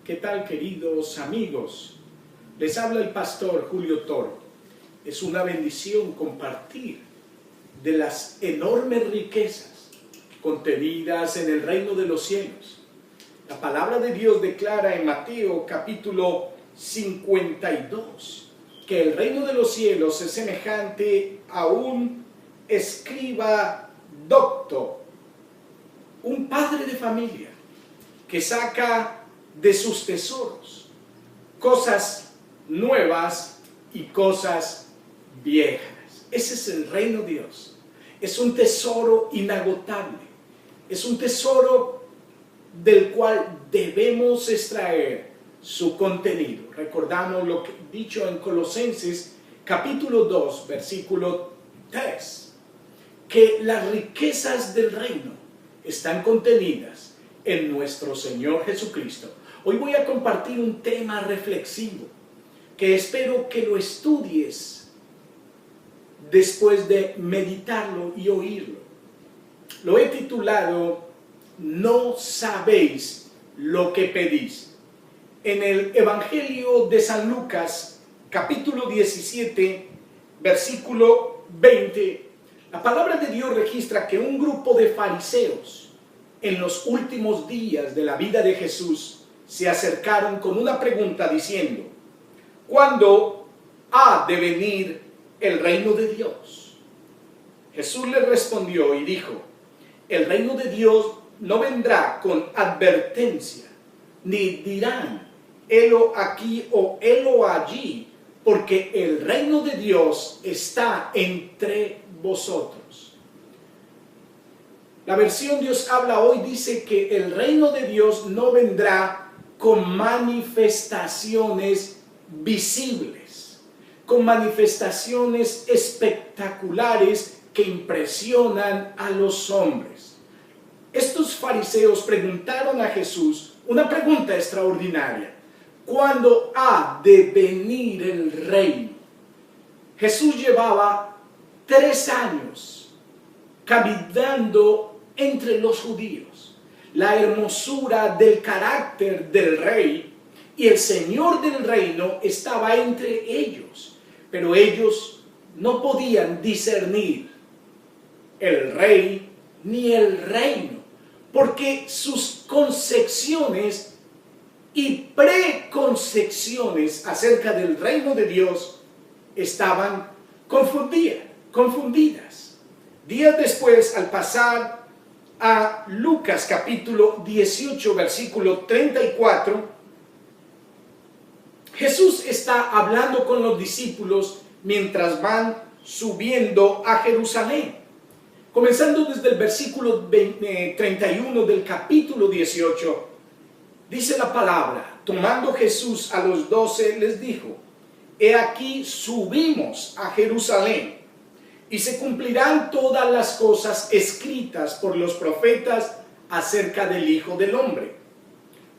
¿Qué tal, queridos amigos? Les habla el pastor Julio Toro. Es una bendición compartir de las enormes riquezas contenidas en el reino de los cielos. La palabra de Dios declara en Mateo capítulo 52 que el reino de los cielos es semejante a un escriba docto, un padre de familia que saca de sus tesoros cosas nuevas y cosas viejas. Ese es el reino de Dios. Es un tesoro inagotable. Es un tesoro del cual debemos extraer su contenido. Recordamos lo que dicho en Colosenses capítulo 2, versículo 3, que las riquezas del reino están contenidas en nuestro Señor Jesucristo. Hoy voy a compartir un tema reflexivo que espero que lo estudies después de meditarlo y oírlo. Lo he titulado "No sabéis lo que pedís". En el Evangelio de San Lucas, capítulo 17, versículo 20, la palabra de Dios registra que un grupo de fariseos en los últimos días de la vida de Jesús se acercaron con una pregunta diciendo: ¿cuándo ha de venir el reino de Dios? Jesús les respondió y dijo: el reino de Dios no vendrá con advertencia, ni dirán helo aquí o helo allí, porque el reino de Dios está entre vosotros. La versión Dios habla hoy dice que el reino de Dios no vendrá con manifestaciones visibles, con manifestaciones espectaculares que impresionan a los hombres. Estos fariseos preguntaron a Jesús una pregunta extraordinaria: ¿cuándo ha de venir el reino? Jesús llevaba 3 años caminando entre los judíos. La hermosura del carácter del rey y el Señor del reino estaba entre ellos, pero ellos no podían discernir el rey ni el reino, porque sus concepciones y preconcepciones acerca del reino de Dios estaban confundidas. Días después, al pasar a Lucas capítulo 18, versículo 34, Jesús está hablando con los discípulos mientras van subiendo a Jerusalén. Comenzando desde el versículo 31 del capítulo 18, dice la palabra: tomando Jesús a los 12, les dijo: he aquí subimos a Jerusalén, y se cumplirán todas las cosas escritas por los profetas acerca del Hijo del Hombre.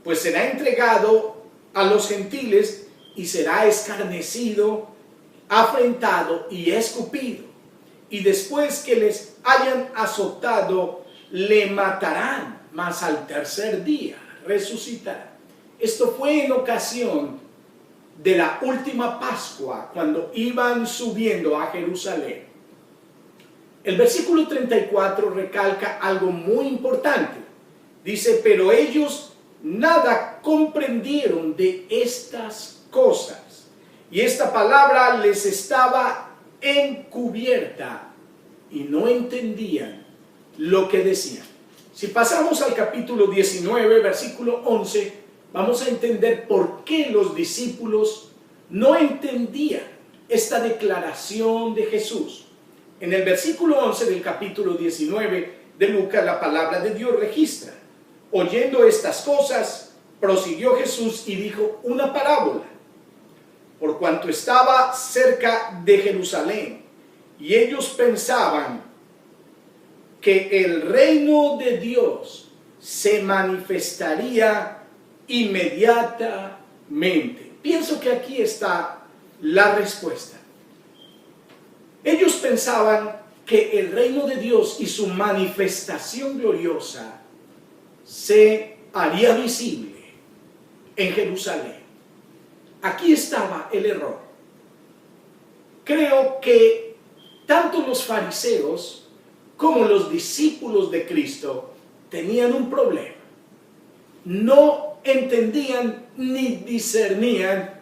Pues será entregado a los gentiles y será escarnecido, afrentado y escupido. Y después que les hayan azotado, le matarán, mas al tercer día resucitará. Esto fue en ocasión de la última Pascua, cuando iban subiendo a Jerusalén. El versículo 34 recalca algo muy importante. Dice: pero ellos nada comprendieron de estas cosas, y esta palabra les estaba encubierta, y no entendían lo que decían. Si pasamos al capítulo 19, versículo 11, vamos a entender por qué los discípulos no entendían esta declaración de Jesús. En el versículo 11 del capítulo 19 de Lucas, la palabra de Dios registra: oyendo estas cosas, prosiguió Jesús y dijo una parábola. Por cuanto estaba cerca de Jerusalén, y ellos pensaban que el reino de Dios se manifestaría inmediatamente. Pienso que aquí está la respuesta. Ellos pensaban que el reino de Dios y su manifestación gloriosa se haría visible en Jerusalén. Aquí estaba el error. Creo que tanto los fariseos como los discípulos de Cristo tenían un problema. No entendían ni discernían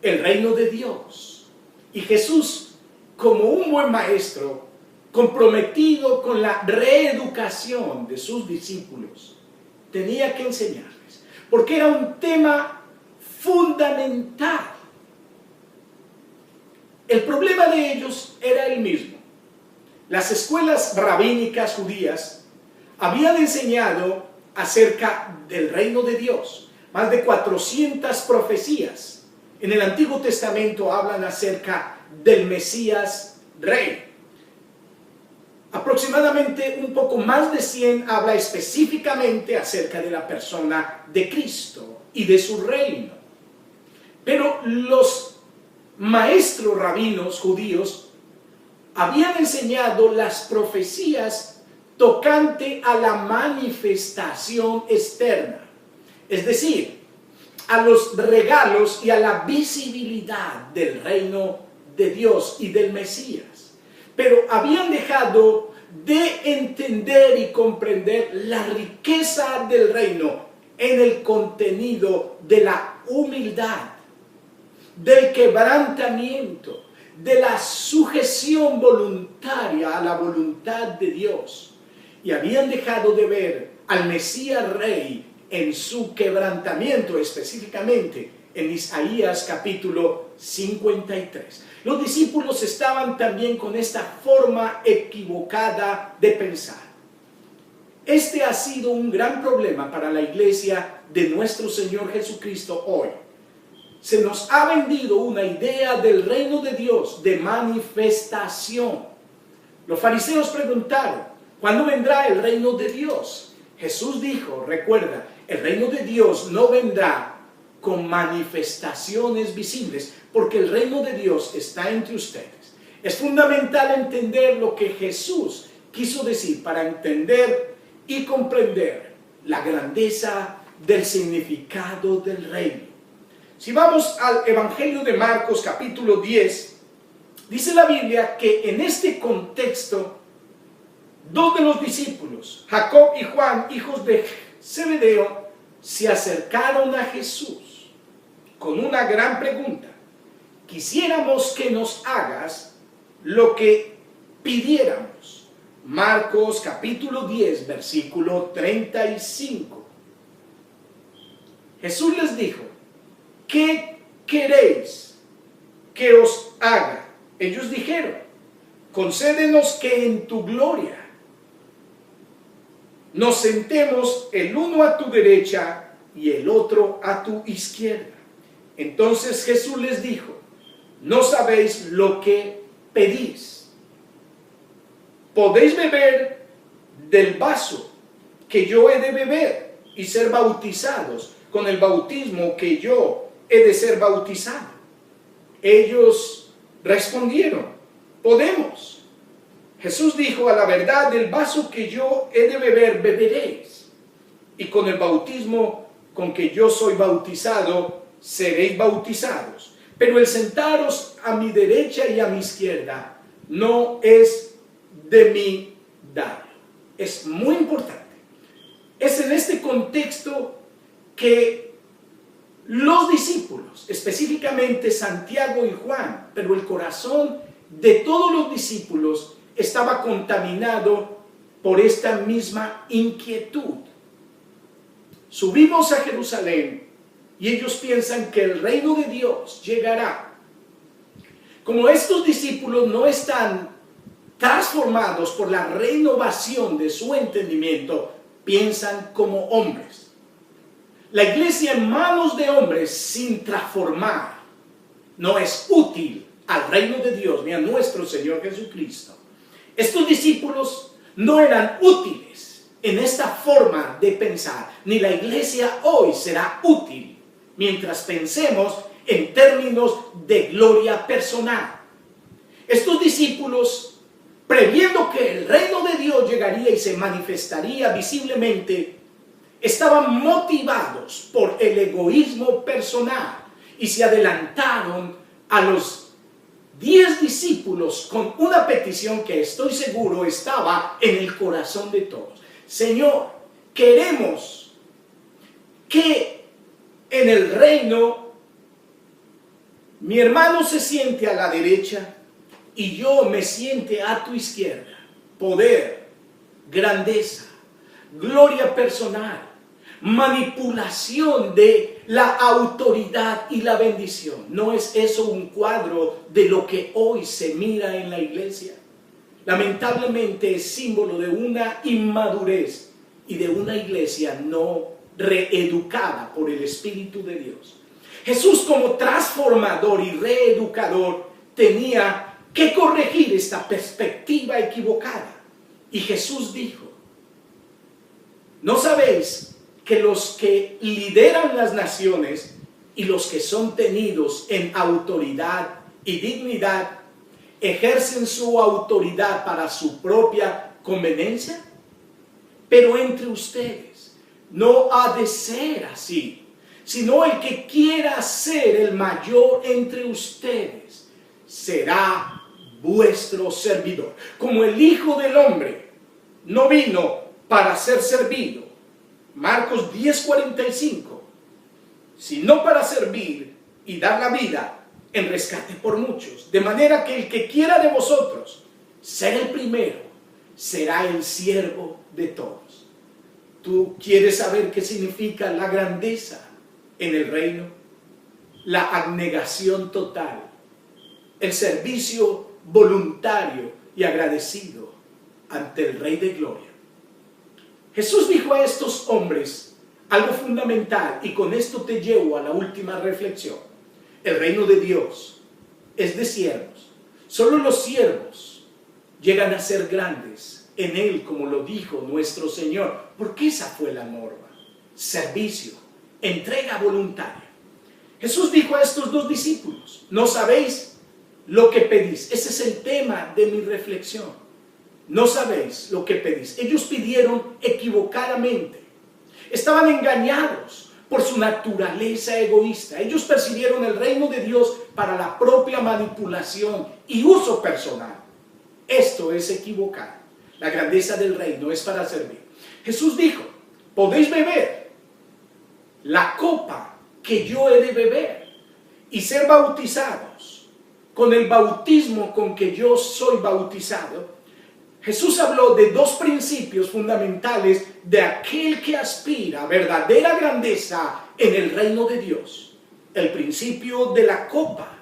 el reino de Dios. Y Jesús, como un buen maestro, comprometido con la reeducación de sus discípulos, tenía que enseñarles, porque era un tema fundamental. El problema de ellos era el mismo. Las escuelas rabínicas judías habían enseñado acerca del reino de Dios. Más de 400 profecías en el Antiguo Testamento hablan acerca del Mesías Rey. Aproximadamente un poco más de 100 habla específicamente acerca de la persona de Cristo y de su reino. Pero los maestros rabinos judíos habían enseñado las profecías tocante a la manifestación externa, es decir, a los regalos y a la visibilidad del reino de Dios y del Mesías. Pero habían dejado de entender y comprender la riqueza del reino en el contenido de la humildad, del quebrantamiento, de la sujeción voluntaria a la voluntad de Dios. Y habían dejado de ver al Mesías Rey en su quebrantamiento, específicamente en Isaías capítulo 53. Los discípulos estaban también con esta forma equivocada de pensar. Este ha sido un gran problema para la iglesia de nuestro Señor Jesucristo hoy. Se nos ha vendido una idea del reino de Dios de manifestación. Los fariseos preguntaron, ¿cuándo vendrá el reino de Dios? Jesús dijo, recuerda, el reino de Dios no vendrá con manifestaciones visibles, porque el reino de Dios está entre ustedes. Es fundamental entender lo que Jesús quiso decir para entender y comprender la grandeza del significado del reino. Si vamos al Evangelio de Marcos capítulo 10, dice la Biblia que en este contexto, dos de los discípulos, Jacob y Juan, hijos de Zebedeo, se acercaron a Jesús con una gran pregunta. Quisiéramos que nos hagas lo que pidiéramos. Marcos capítulo 10, versículo 35. Jesús les dijo, ¿qué queréis que os haga? Ellos dijeron, concédenos que en tu gloria nos sentemos el uno a tu derecha y el otro a tu izquierda. Entonces Jesús les dijo, no sabéis lo que pedís. ¿Podéis beber del vaso que yo he de beber y ser bautizados con el bautismo que yo he de ser bautizado? Ellos respondieron, podemos. Jesús dijo, a la verdad, del vaso que yo he de beber, beberéis, y con el bautismo con que yo soy bautizado, seréis bautizados. Pero el sentaros a mi derecha y a mi izquierda no es de mi dar. Es muy importante. Es en este contexto que los discípulos, específicamente Santiago y Juan, pero el corazón de todos los discípulos estaba contaminado por esta misma inquietud. Subimos a Jerusalén y ellos piensan que el reino de Dios llegará. Como estos discípulos no están transformados por la renovación de su entendimiento, piensan como hombres. La iglesia en manos de hombres sin transformar no es útil al reino de Dios ni a nuestro Señor Jesucristo. Estos discípulos no eran útiles en esta forma de pensar, ni la iglesia hoy será útil mientras pensemos en términos de gloria personal. Estos discípulos, previendo que el reino de Dios llegaría y se manifestaría visiblemente, estaban motivados por el egoísmo personal y se adelantaron a los 10 discípulos con una petición que estoy seguro estaba en el corazón de todos. Señor, queremos que en el reino mi hermano se siente a la derecha y yo me siente a tu izquierda. Poder, grandeza, gloria personal, manipulación de la autoridad y la bendición. ¿No es eso un cuadro de lo que hoy se mira en la iglesia? Lamentablemente es símbolo de una inmadurez y de una iglesia no reeducada por el Espíritu de Dios. Jesús, como transformador y reeducador, tenía que corregir esta perspectiva equivocada. Y Jesús dijo: ¿no sabéis que los que lideran las naciones y los que son tenidos en autoridad y dignidad ejercen su autoridad para su propia conveniencia? Pero entre ustedes no ha de ser así, sino el que quiera ser el mayor entre ustedes será vuestro servidor. Como el Hijo del Hombre no vino para ser servido, Marcos 10:45, sino para servir y dar la vida en rescate por muchos. De manera que el que quiera de vosotros ser el primero, será el siervo de todos. ¿Tú quieres saber qué significa la grandeza en el reino? La abnegación total, el servicio voluntario y agradecido ante el Rey de Gloria. Jesús dijo a estos hombres algo fundamental, y con esto te llevo a la última reflexión. El reino de Dios es de siervos. Solo los siervos llegan a ser grandes en Él, como lo dijo nuestro Señor, porque esa fue la norma. Servicio, entrega voluntaria. Jesús dijo a estos dos discípulos: no sabéis lo que pedís. Ese es el tema de mi reflexión. No sabéis lo que pedís. Ellos pidieron equivocadamente. Estaban engañados por su naturaleza egoísta. Ellos percibieron el reino de Dios para la propia manipulación y uso personal. Esto es equivocado. La grandeza del reino es para servir. Jesús dijo: podéis beber la copa que yo he de beber y ser bautizados con el bautismo con que yo soy bautizado. Jesús habló de dos principios fundamentales de aquel que aspira a verdadera grandeza en el reino de Dios: el principio de la copa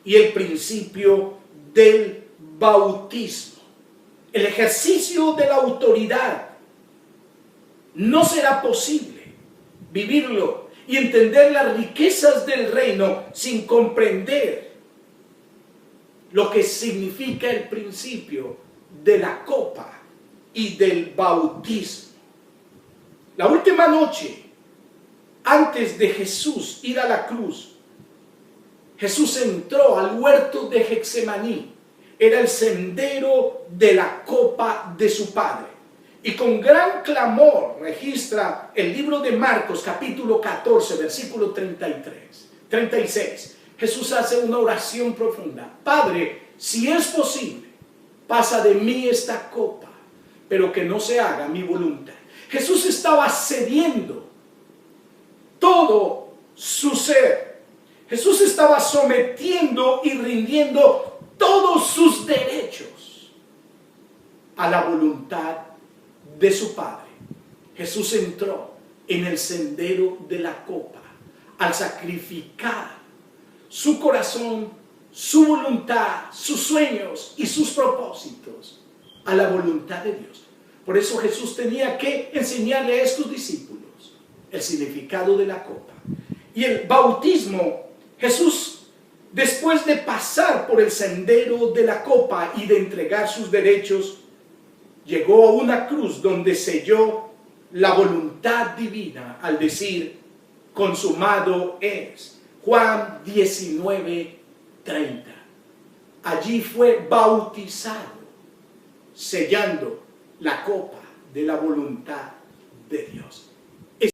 y el principio del bautismo. El ejercicio de la autoridad no será posible vivirlo y entender las riquezas del reino sin comprender lo que significa el principio de la copa y del bautismo. La última noche, antes de Jesús ir a la cruz, Jesús entró al huerto de Getsemaní. Era el sendero de la copa de su Padre. Y con gran clamor registra el libro de Marcos, capítulo 14, versículo 36. Jesús hace una oración profunda: Padre, si es posible, pasa de mí esta copa, pero que no se haga mi voluntad. Jesús estaba cediendo todo su ser. Jesús estaba sometiendo y rindiendo todos sus derechos a la voluntad de su Padre. Jesús entró en el sendero de la copa al sacrificar su corazón, su voluntad, sus sueños y sus propósitos a la voluntad de Dios. Por eso Jesús tenía que enseñarle a estos discípulos el significado de la copa. Y el bautismo, Jesús, después de pasar por el sendero de la copa y de entregar sus derechos, llegó a una cruz donde selló la voluntad divina al decir: consumado es. Juan 19:30. Allí fue bautizado, sellando la copa de la voluntad de Dios.